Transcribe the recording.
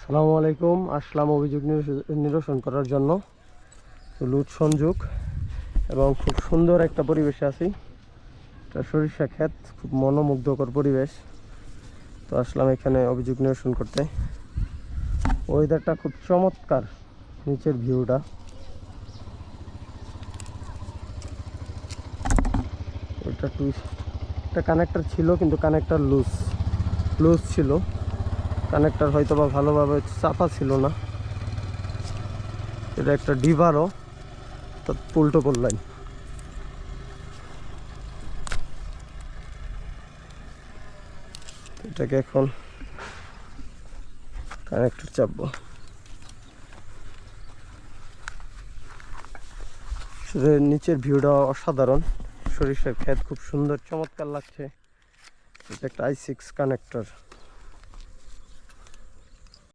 আসসালামু আলাইকুম। আসলাম অভিযোগ নিরসন করার জন্য। লুট সংযোগ এবং খুব সুন্দর একটা পরিবেশে আছি। এটা সরিষা ক্ষেত, খুব মনোমুগ্ধকর পরিবেশ। তো আসলাম এখানে অভিযোগ নিরসন করতে। ওয়েদারটা খুব চমৎকার, নিচের ভিউটা। এটা একটা কানেক্টর ছিল, কিন্তু কানেক্টর লুজ ছিল। কানেক্টর হয়তো বা ভালোভাবে চাপা ছিল না। এটা একটা ডিভারও, উল্টো করলেন। এটাকে এখন কানেক্টর চাপবো। নিচের ভিউটা অসাধারণ। সরিষার ক্ষেত খুব সুন্দর, চমৎকার লাগছে। এটা একটা i6 কানেক্টর।